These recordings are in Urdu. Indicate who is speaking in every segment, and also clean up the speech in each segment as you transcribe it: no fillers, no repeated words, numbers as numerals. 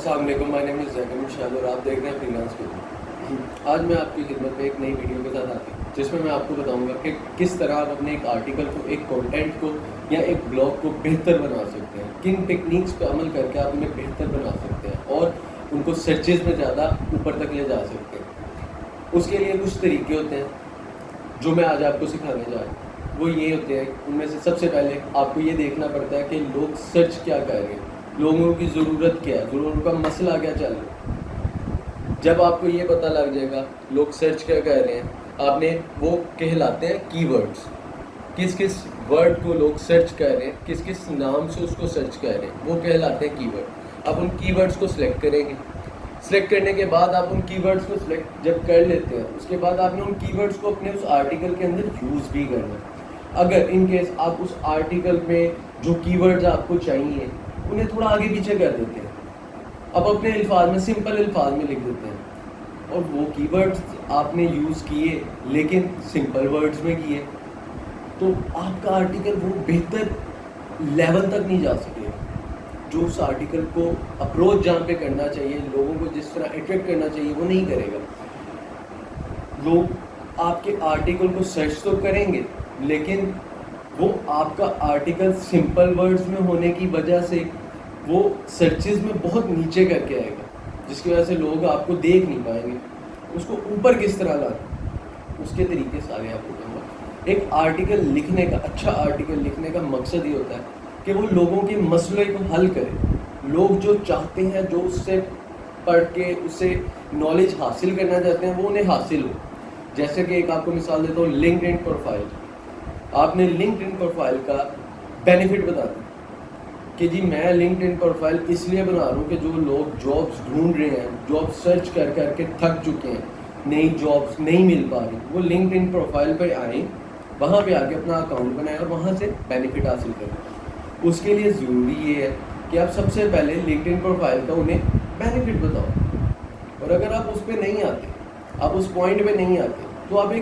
Speaker 1: السلام علیکم، مائی نیم از زیکم شاہد اور آپ دیکھ رہے ہیں فری لانس فلم۔ آج میں آپ کی خدمت میں ایک نئی ویڈیو کے ساتھ آتی ہوں جس میں میں آپ کو بتاؤں گا کہ کس طرح آپ اپنے ایک آرٹیکل کو، ایک کانٹینٹ کو یا ایک بلاگ کو بہتر بنا سکتے ہیں، کن ٹیکنیکس پہ عمل کر کے آپ انہیں بہتر بنا سکتے ہیں اور ان کو سرچز میں زیادہ اوپر تک لے جا سکتے ہیں۔ اس کے لیے کچھ طریقے ہوتے ہیں جو میں آج آپ کو سکھانے جا رہا ہوں۔ وہ یہ ہوتے ہیں، ان میں سے سب سے پہلے آپ کو یہ دیکھنا پڑتا ہے کہ لوگ سرچ کیا کر رہے ہیں، لوگوں کی ضرورت کیا ہے، لوگوں کا مسئلہ کیا چل رہا ہے۔ جب آپ کو یہ پتہ لگ جائے گا لوگ سرچ کیا کر رہے ہیں، آپ نے وہ کہلاتے ہیں کی ورڈز، کس کس ورڈ کو لوگ سرچ کر رہے ہیں، کس کس نام سے اس کو سرچ کر رہے ہیں، وہ کہلاتے ہیں کی ورڈ۔ آپ ان کی ورڈز کو سلیکٹ کریں گے، سلیکٹ کرنے کے بعد آپ ان کی ورڈز کو سلیکٹ جب کر لیتے ہیں، اس کے بعد آپ نے ان کی ورڈز کو اپنے اس آرٹیکل کے اندر یوز بھی کرنا ہے۔ اگر ان کیس آپ اس آرٹیکل میں جو کی ورڈز آپ کو چاہیے انہیں تھوڑا آگے پیچھے کر دیتے ہیں، اب اپنے الفاظ میں، سمپل الفاظ میں لکھ دیتے ہیں، اور وہ کی ورڈز آپ نے یوز کیے لیکن سمپل ورڈز میں کیے، تو آپ کا آرٹیکل وہ بہتر لیول تک نہیں جا سکے۔ جو اس آرٹیکل کو اپروچ جہاں پہ کرنا چاہیے، لوگوں کو جس طرح اٹریکٹ کرنا چاہیے، وہ نہیں کرے گا۔ لوگ آپ کے آرٹیکل کو سرچ تو کریں گے لیکن وہ آپ کا آرٹیکل سمپل ورڈز میں ہونے کی وجہ سے وہ سرچز میں بہت نیچے کر کے آئے گا، جس کی وجہ سے لوگ آپ کو دیکھ نہیں پائیں گے۔ اس کو اوپر کس طرح لانا، اس کے طریقے سارے آپ کو کہوں گا۔ ایک آرٹیکل لکھنے کا، اچھا آرٹیکل لکھنے کا مقصد یہ ہوتا ہے کہ وہ لوگوں کے مسئلے کو حل کرے۔ لوگ جو چاہتے ہیں، جو اس سے پڑھ کے اس سے نالج حاصل کرنا چاہتے ہیں، وہ انہیں حاصل ہو۔ جیسے کہ ایک آپ کو مثال دیتا ہوں، لنکڈ ان پروفائل۔ آپ نے لنکڈ ان پروفائل کا بینیفٹ بتا دیں کہ جی میں لنکڈ ان پروفائل اس لیے بنا رہا ہوں کہ جو لوگ جابس ڈھونڈ رہے ہیں، جاب سرچ کر کر کے تھک چکے ہیں، نئی جابس نہیں مل پا رہی، وہ لنکڈ ان پروفائل پہ آئیں، وہاں پہ آ کے اپنا اکاؤنٹ بنائیں اور وہاں سے بینیفٹ حاصل کریں۔ اس کے لیے ضروری یہ ہے کہ آپ سب سے پہلے لنکڈ ان پروفائل کا انہیں بینیفٹ بتاؤ، اور اگر آپ اس پہ نہیں آتے، آپ اس پوائنٹ پہ نہیں آتے، تو آپ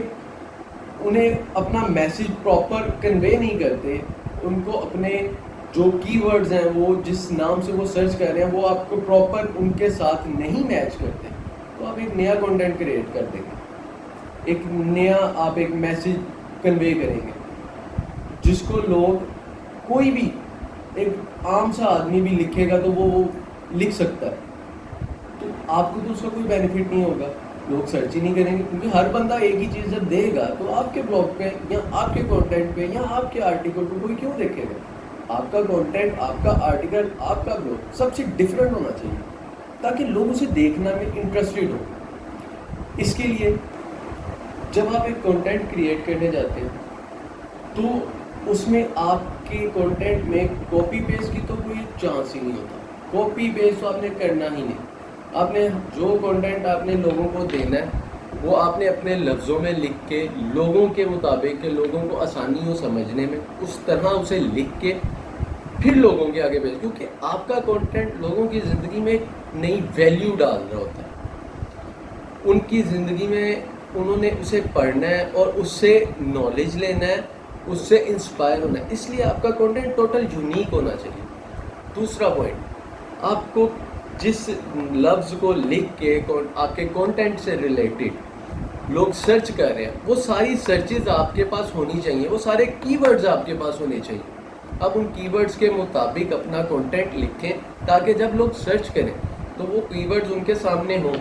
Speaker 1: انہیں اپنا میسیج پراپر کنوے نہیں کرتے، ان کو اپنے جو کی ورڈز ہیں، وہ جس نام سے وہ سرچ کر رہے ہیں، وہ آپ کو پراپر ان کے ساتھ نہیں میچ کرتے، تو آپ ایک نیا کنٹینٹ کریٹ کر دیں گے، ایک نیا آپ ایک میسیج کنوے کریں گے جس کو لوگ، کوئی بھی ایک عام سا آدمی بھی لکھے گا تو وہ لکھ سکتا ہے، تو آپ کو تو اس کا کوئی بینیفٹ نہیں ہوگا، لوگ سرچ ہی نہیں کریں گے، کیونکہ ہر بندہ ایک ہی چیز جب دے گا تو آپ کے بلاگ پہ یا آپ کے کانٹینٹ پہ یا آپ کے آرٹیکل کو کوئی کیوں دیکھے گا؟ آپ کا کانٹینٹ، آپ کا آرٹیکل، آپ کا بلاگ سب سے ڈفرینٹ ہونا چاہیے تاکہ لوگ اسے دیکھنا میں انٹرسٹیڈ ہوں۔ اس کے لیے جب آپ ایک کانٹینٹ کریٹ کرنے جاتے ہیں تو اس میں آپ کے کانٹینٹ میں کاپی پیسٹ کی تو کوئی چانس ہی نہیں ہوتا، کاپی پیسٹ تو آپ نے کرنا ہی نہیں۔ آپ نے جو کانٹینٹ آپ نے لوگوں کو دینا ہے وہ آپ نے اپنے لفظوں میں لکھ کے، لوگوں کے مطابق کہ لوگوں کو آسانی ہو سمجھنے میں، اس طرح اسے لکھ کے پھر لوگوں کے آگے بھیج، کیونکہ آپ کا کانٹینٹ لوگوں کی زندگی میں نئی ویلیو ڈال رہا ہوتا ہے، ان کی زندگی میں انہوں نے اسے پڑھنا ہے اور اس سے نالج لینا ہے، اس سے انسپائر ہونا ہے، اس لیے آپ کا کانٹینٹ ٹوٹل یونیک ہونا چاہیے۔ دوسرا پوائنٹ، آپ کو جس لفظ کو لکھ کے آپ کے کانٹینٹ سے ریلیٹڈ لوگ سرچ کر رہے ہیں، وہ ساری سرچز آپ کے پاس ہونی چاہیے، وہ سارے کی ورڈز آپ کے پاس ہونے چاہیے۔ آپ ان کی ورڈز کے مطابق اپنا کانٹینٹ لکھیں تاکہ جب لوگ سرچ کریں تو وہ کی ورڈز ان کے سامنے ہوں۔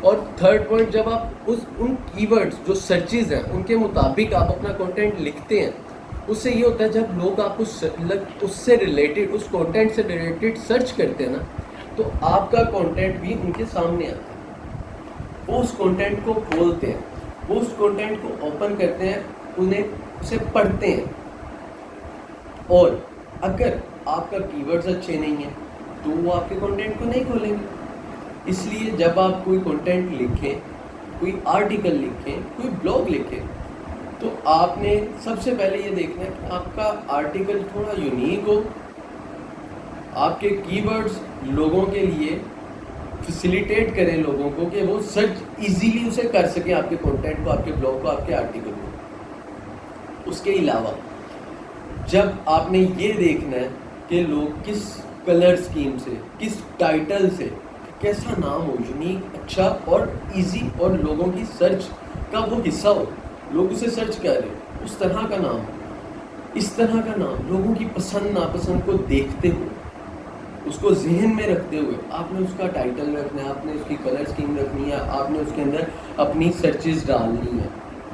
Speaker 1: اور تھرڈ پوائنٹ، جب آپ ان کی ورڈز جو سرچز ہیں ان کے مطابق آپ اپنا کانٹینٹ لکھتے ہیں، اس سے یہ ہوتا ہے جب لوگ آپ کو اس سے ریلیٹڈ، اس کانٹینٹ سے ریلیٹڈ سرچ کرتے ہیں نا، تو آپ کا کانٹینٹ بھی ان کے سامنے آتا ہے، وہ اس کانٹینٹ کو کھولتے ہیں، وہ اس کانٹینٹ کو اوپن کرتے ہیں، انہیں اسے پڑھتے ہیں، اور اگر آپ کا کی ورڈز اچھے نہیں ہیں تو وہ آپ کے کانٹینٹ کو نہیں کھولیں گے۔ اس لیے جب آپ کوئی کانٹینٹ لکھیں، کوئی آرٹیکل لکھیں، کوئی بلاگ لکھیں، تو آپ نے سب سے پہلے یہ دیکھنا ہے کہ آپ کا آرٹیکل تھوڑا یونیک ہو، آپ کے کی ورڈز لوگوں کے لیے فیسیلیٹیٹ کریں لوگوں کو کہ وہ سرچ ایزیلی اسے کر سکیں، آپ کے کانٹینٹ کو، آپ کے بلاگ کو، آپ کے آرٹیکل کو۔ اس کے علاوہ جب آپ نے یہ دیکھنا ہے کہ لوگ کس کلر اسکیم سے, کس ٹائٹل سے, کیسا نام ہو, یونیک, اچھا اور ایزی, اور لوگوں کی سرچ کا وہ حصہ ہو, لوگ اسے سرچ کر رہے ہیں, اس طرح کا نام, اس طرح کا نام, لوگوں کی پسند ناپسند کو دیکھتے ہوئے, اس کو ذہن میں رکھتے ہوئے آپ نے اس کا ٹائٹل رکھنا ہے, آپ نے اس کی کلر اسکیم رکھنی ہے, آپ نے اس کے اندر اپنی سرچز ڈالنی ہے,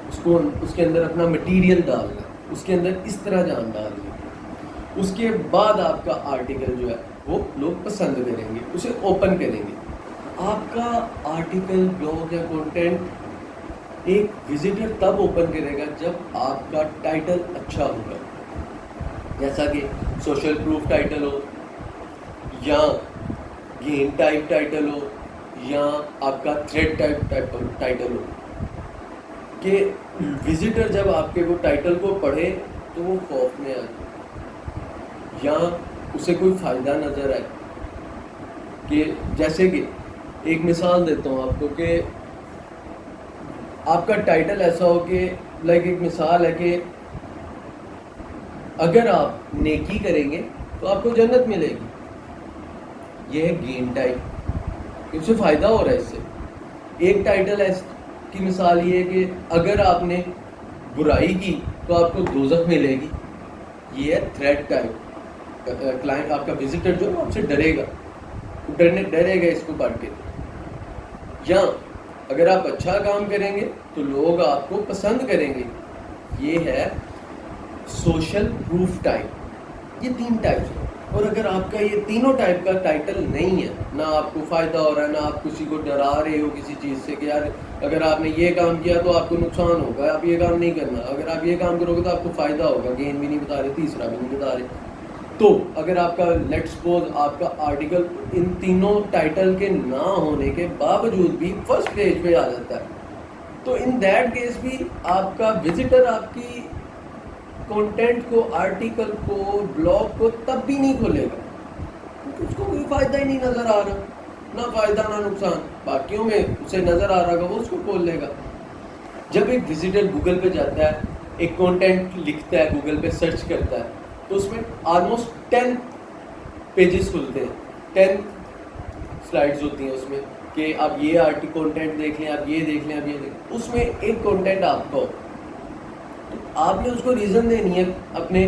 Speaker 1: اس کے اندر اپنا مٹیریل ڈالنا ہے, اس کے اندر اس طرح جان ڈالنی ہے. اس کے بعد آپ کا آرٹیکل جو ہے وہ لوگ پسند کریں گے, اسے اوپن کریں گے. آپ کا آرٹیکل, بلاگ یا کنٹینٹ ایک وزٹر تب اوپن کرے گا جب آپ کا ٹائٹل اچھا ہوگا, جیسا کہ سوشل پروف ٹائٹل ہو, یا گیم ٹائپ ٹائٹل ہو, یا آپ کا تھریڈ ٹائپ ٹائٹل ہو, کہ وزٹر جب آپ کے وہ ٹائٹل کو پڑھے تو وہ خوف میں آ جائے, یا اسے کوئی فائدہ نظر آئے. کہ جیسے کہ ایک مثال دیتا ہوں آپ کو, کہ آپ کا ٹائٹل ایسا ہو کہ ایک مثال ہے کہ اگر آپ نیکی کریں گے تو آپ کو جنت ملے گی. یہ ہے گیم ٹائپ, اس سے فائدہ ہو رہا ہے اس سے. ایک ٹائٹل کی مثال یہ ہے کہ اگر آپ نے برائی کی تو آپ کو دوزخ ملے گی. یہ ہے تھریٹ ٹائپ. کلائنٹ, آپ کا وزٹر جو آپ سے ڈرے گا, ڈرے گا اس کو پڑھ کے. یا اگر آپ اچھا کام کریں گے تو لوگ آپ کو پسند کریں گے. یہ ہے سوشل پروف ٹائپ. یہ 3 ٹائپس ہیں. اور اگر آپ کا یہ تینوں ٹائپ کا ٹائٹل نہیں ہے, نہ آپ کو فائدہ ہو رہا ہے, نہ آپ کسی کو ڈرا رہے ہو کسی چیز سے کہ یار اگر آپ نے یہ کام کیا تو آپ کو نقصان ہوگا, آپ یہ کام نہیں کرنا, اگر آپ یہ کام کرو گے تو آپ کو فائدہ ہوگا, گین بھی نہیں بتا رہے, تیسرا بھی نہیں بتا رہے, تو اگر آپ کا لیٹ سپوز آپ کا آرٹیکل ان تینوں ٹائٹل کے نہ ہونے کے باوجود بھی فرسٹ پیج پہ آ جاتا ہے, تو ان دیٹ کیس بھی آپ کا وزٹر آپ کی کنٹینٹ کو, آرٹیکل کو, بلاگ کو تب بھی نہیں کھولے گا, کیونکہ اس کو کوئی فائدہ ہی نہیں نظر آ رہا, نہ فائدہ نہ نقصان. باقیوں میں اسے نظر آ رہا ہوگا, وہ اس کو کھول لے گا. جب ایک وزٹر گوگل پہ جاتا ہے, ایک کنٹینٹ لکھتا ہے, گوگل پہ سرچ کرتا ہے, تو اس میں آلموسٹ 10 پیجز کھلتے ہیں, 10 سلائڈز ہوتی ہیں اس میں, کہ آپ یہ کنٹینٹ دیکھ لیں, آپ یہ دیکھ لیں, آپ یہ دیکھ لیں. اس میں ایک کنٹینٹ آپ کا ہو, تو آپ نے اس کو ریزن دینی ہے اپنے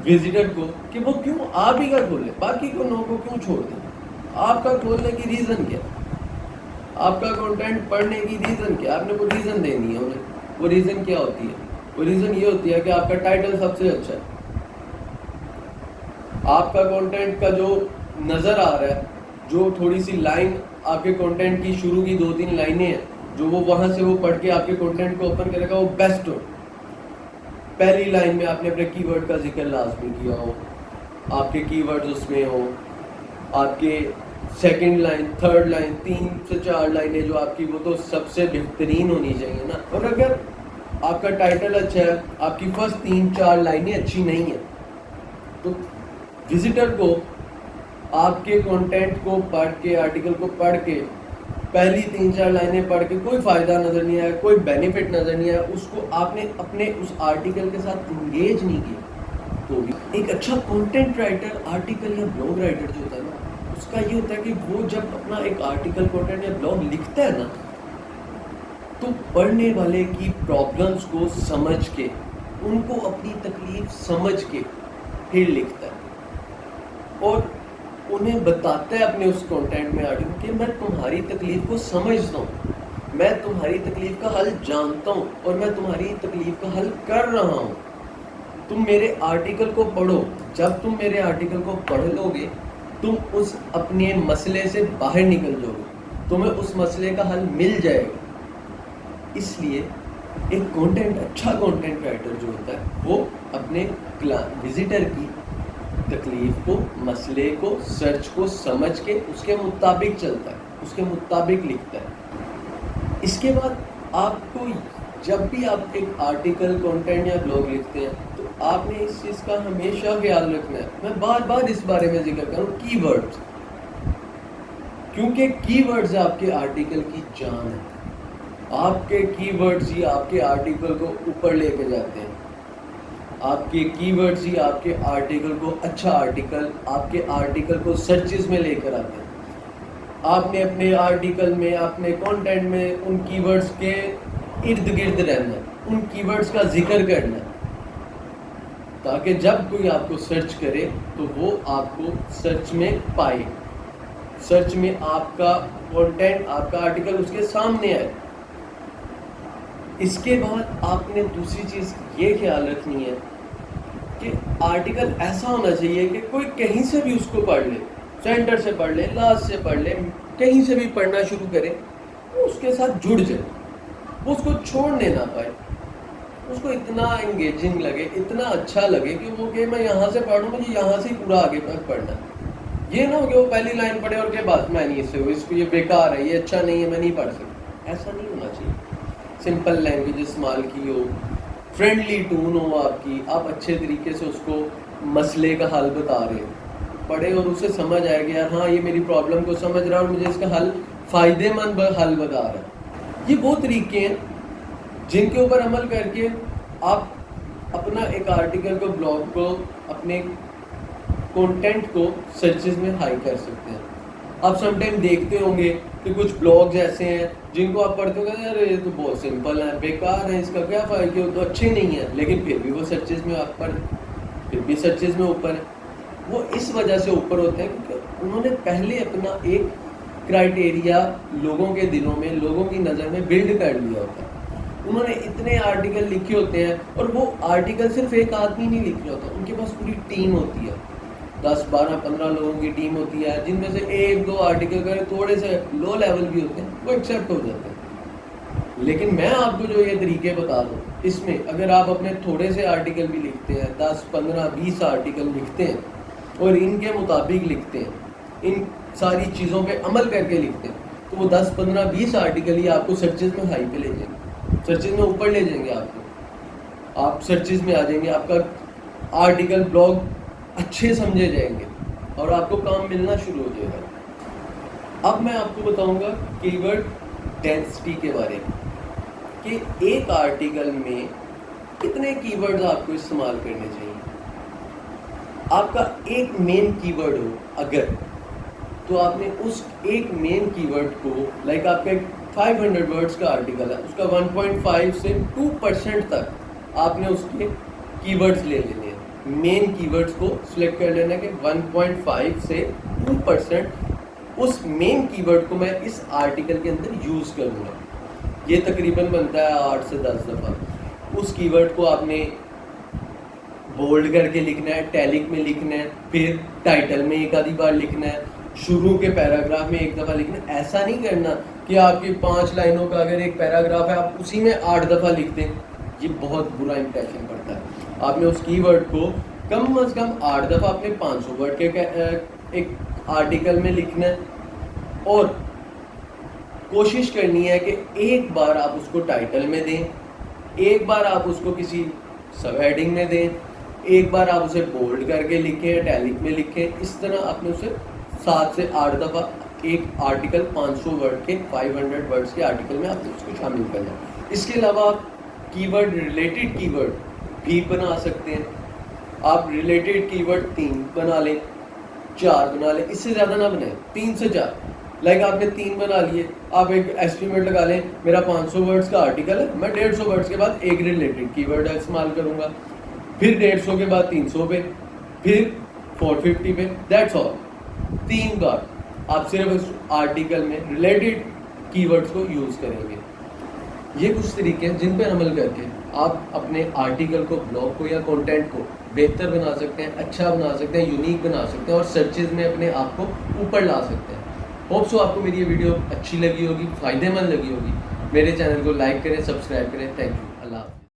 Speaker 1: وزٹر کو کہ وہ کیوں آپ ہی کا کھولے, باقی کو لوگوں کو کیوں چھوڑ دیں. آپ کا کھولنے کی ریزن کیا, آپ کا کنٹینٹ پڑھنے کی ریزن کیا, آپ نے وہ ریزن دینی ہے انہیں. وہ ریزن کیا ہوتی ہے؟ وہ ریزن یہ ہوتی ہے کہ آپ کا ٹائٹل سب سے اچھا ہے, آپ کا کنٹینٹ کا جو نظر آ رہا ہے, جو تھوڑی سی لائن آپ کے کنٹینٹ کی شروع کی 2-3 لائنیں ہیں, جو وہ وہاں سے وہ پڑھ کے آپ کے کنٹینٹ کو اوپن کرے گا, وہ بیسٹ ہو. پہلی لائن میں آپ نے اپنے کی ورڈ کا ذکر لازمی کیا ہو, آپ کے کی ورڈز اس میں ہوں, آپ کے سیکنڈ لائن, تھرڈ لائن, 3 سے 4 لائنیں جو آپ کی, وہ تو سب سے بہترین ہونی چاہیے نا. اور اگر آپ کا ٹائٹل اچھا ہے, آپ کی فرسٹ 3-4 لائنیں اچھی نہیں ہیں, تو وزٹر کو آپ کے کنٹینٹ کو پڑھ کے, آرٹیکل کو پڑھ کے, پہلی 3-4 لائنیں پڑھ کے کوئی فائدہ نظر نہیں آیا, کوئی بینیفٹ نظر نہیں آیا, اس کو آپ نے اپنے اس آرٹیکل کے ساتھ انگیج نہیں کیا. تو ایک اچھا کنٹینٹ رائٹر, آرٹیکل یا بلاگ رائٹر جو ہوتا ہے نا, اس کا یہ ہوتا ہے کہ وہ جب اپنا ایک آرٹیکل, کنٹینٹ یا بلاگ لکھتا ہے نا, تو پڑھنے والے کی پرابلمس کو سمجھ کے, ان کو اپنی تکلیف سمجھ کے پھر لکھتا ہے, اور انہیں بتاتا ہے اپنے اس کنٹینٹ میں, آرٹیکل, کہ میں تمہاری تکلیف کو سمجھتا ہوں, میں تمہاری تکلیف کا حل جانتا ہوں, اور میں تمہاری تکلیف کا حل کر رہا ہوں. تم میرے آرٹیکل کو پڑھو, جب تم میرے آرٹیکل کو پڑھ لو گے تم اس اپنے مسئلے سے باہر نکل جاؤ گے, تمہیں اس مسئلے کا حل مل جائے گا. اس لیے ایک کنٹینٹ, اچھا کنٹینٹ رائٹر جو ہوتا ہے, وہ اپنے وزٹر کی تکلیف کو, مسئلے کو, سرچ کو سمجھ کے اس کے مطابق چلتا ہے, اس کے مطابق لکھتا ہے. اس کے بعد آپ کو جب بھی آپ ایک آرٹیکل, کنٹینٹ یا بلاگ لکھتے ہیں, تو آپ نے اس چیز کا ہمیشہ خیال رکھنا ہے. میں بار بار اس بارے میں ذکر کروں, کی ورڈز, کیونکہ کی ورڈز آپ کے آرٹیکل کی جان ہے. آپ کے کی ورڈز ہی آپ کے آرٹیکل کو اوپر لے کے جاتے ہیں. آپ کے کی ورڈز ہی آپ کے آرٹیکل کو اچھا آرٹیکل آپ کے آرٹیکل کو سرچز میں لے کر آتے ہیں. آپ نے اپنے آرٹیکل میں اپنے کانٹینٹ میں ان کی ورڈز کے ارد گرد رہنا ہے, ان کی ورڈز کا ذکر کرنا ہے, تاکہ جب کوئی آپ کو سرچ کرے تو وہ آپ کو سرچ میں پائے, سرچ میں آپ کا کانٹینٹ آپ کا آرٹیکل اس کے سامنے آئے. اس کے بعد آپ نے دوسری چیز یہ خیال رکھنی ہے کہ آرٹیکل ایسا ہونا چاہیے کہ کوئی کہیں سے بھی اس کو پڑھ لے, سینٹر سے پڑھ لے, لاسٹ سے پڑھ لے, کہیں سے بھی پڑھنا شروع کرے, وہ اس کے ساتھ جڑ جائے, وہ اس کو چھوڑنے نہ پائے, اس کو اتنا انگیجنگ لگے, اتنا اچھا لگے کہ وہ کہ میں یہاں سے پڑھوں, مجھے یہاں سے ہی پورا آگے تک پڑھنا ہے. یہ نہ ہو کہ وہ پہلی لائن پڑھے اور کے بعد میں نہیں اس کو یہ بیکار ہے, یہ اچھا نہیں ہے, میں نہیں پڑھ سکتا. ایسا نہیں ہونا چاہیے. سمپل لینگویج استعمال کی ہو, فرینڈلی ٹون ہو آپ کی, آپ اچھے طریقے سے اس کو مسئلے کا حل بتا رہے ہیں, پڑھے اور اسے سمجھ آئے گا یار ہاں یہ میری پرابلم کو سمجھ رہا ہے اور مجھے اس کا حل فائدے مند حل بتا رہا ہے. یہ وہ طریقے ہیں جن کے اوپر عمل کر کے آپ اپنا ایک آرٹیکل کو, بلاگ کو, اپنے کانٹینٹ کو سرچز میں ہائی کر سکتے ہیں. آپ سم ٹائم دیکھتے ہوں گے کہ کچھ بلاگز ایسے ہیں جن کو آپ پڑھتے ہو گے یار یہ تو بہت سمپل ہے, بیکار ہے, اس کا کیا فائدہ, کہ وہ تو اچھے نہیں ہیں, لیکن پھر بھی وہ سرچز میں آپ پر, پھر بھی سرچز میں اوپر ہے. وہ اس وجہ سے اوپر ہوتے ہیں کیونکہ انہوں نے پہلے اپنا ایک کرائٹیریا لوگوں کے دلوں میں, لوگوں کی نظر میں بلڈ کر لیا ہوتا ہے. انہوں نے اتنے آرٹیکل لکھے ہوتے ہیں, اور وہ آرٹیکل صرف ایک آدمی نہیں لکھ رہا ہوتا, ان کے پاس پوری ٹیم ہوتی ہے, 10 12 15 لوگوں کی ٹیم ہوتی ہے, جن میں سے 1 2 آرٹیکل کا تھوڑے سے لو لیول بھی ہوتے ہیں, وہ ایکسیپٹ ہو جاتے ہیں. لیکن میں آپ کو جو یہ طریقے بتا دوں, اس میں اگر آپ اپنے تھوڑے سے آرٹیکل بھی لکھتے ہیں, 10 15 20 آرٹیکل لکھتے ہیں اور ان کے مطابق لکھتے ہیں, ان ساری چیزوں پہ عمل کر کے لکھتے ہیں, تو وہ 10 15 20 آرٹیکل ہی آپ کو سرچز میں ہائی پہ لے جائیں گے, سرچز میں اوپر لے جائیں گے آپ کو, آپ سرچز میں آ جائیں گے, آپ کا آرٹیکل بلاگ اچھے سمجھے جائیں گے اور آپ کو کام ملنا شروع ہو جائے گا. اب میں آپ کو بتاؤں گا کی ورڈ ڈینسٹی کے بارے میں, کہ ایک آرٹیکل میں کتنے کی ورڈز آپ کو استعمال کرنے چاہیے. آپ کا ایک مین کی ورڈ ہو اگر, تو آپ نے اس ایک مین کی ورڈ کو, لائک آپ کا ایک 500 ورڈز کا آرٹیکل ہے, اس کا 1.5 سے 2% تک آپ نے اس کے کی ورڈز لے لینے ہیں. مین کی ورڈز کو سلیکٹ کر لینا کہ 1.5 سے 2% اس مین کی ورڈ کو میں اس آرٹیکل کے اندر یوز کروں گا. یہ تقریباً بنتا ہے 8 سے 10 دفعہ. اس کی ورڈ کو آپ نے بولڈ کر کے لکھنا ہے, ٹیلک میں لکھنا ہے, پھر ٹائٹل میں ایک آدھی بار لکھنا ہے, شروع کے پیراگراف میں ایک دفعہ لکھنا ہے. ایسا نہیں کرنا کہ آپ کی 5 لائنوں کا اگر ایک پیراگراف ہے آپ اسی میں 8 دفعہ لکھ دیں, یہ بہت برا امپریشن پڑتا ہے. آپ نے اس کی ورڈ کو کم از کم 8 دفعہ اپنے 500 ورڈ کے ایک آرٹیکل میں لکھنا ہے, اور کوشش کرنی ہے کہ ایک بار آپ اس کو ٹائٹل میں دیں, ایک بار آپ اس کو کسی سب ہیڈنگ میں دیں, ایک بار آپ اسے بولڈ کر کے لکھیں, ٹیلک میں لکھیں. اس طرح آپ نے اسے 7 سے 8 دفعہ ایک آرٹیکل 500 ورڈ کے 500 ورڈز کے آرٹیکل میں آپ نے اس کو شامل کرنا ہے. اس کے علاوہ آپ کی ورڈ ریلیٹڈ کی ورڈ بھی بنا سکتے ہیں. آپ ریلیٹڈ کی ورڈ 3 بنا لیں, 4 بنا لیں, اس سے زیادہ نہ بنائیں, 3 سے 4. لائک آپ نے 3 بنا لیے, آپ ایک ایسٹیمیٹ لگا لیں میرا 500 ورڈز کا آرٹیکل ہے, میں 150 ورڈز کے بعد ایک ریلیٹڈ کی ورڈ استعمال کروں گا, پھر 150 کے بعد 300 پہ, پھر 450 پہ. That's all. 3 بار آپ صرف اس آرٹیکل میں ریلیٹڈ کی ورڈز کو یوز کریں گے. یہ کچھ طریقے ہیں جن پہ عمل کر کے آپ اپنے آرٹیکل کو, بلاگ کو یا کانٹینٹ کو بہتر بنا سکتے ہیں, اچھا بنا سکتے ہیں, یونیک بنا سکتے ہیں, اور سرچز میں اپنے آپ کو اوپر لا سکتے ہیں. ہوپ سو آپ کو میری یہ ویڈیو اچھی لگی ہوگی, فائدے مند لگی ہوگی. میرے چینل کو لائک کریں, سبسکرائب کریں. Thank you.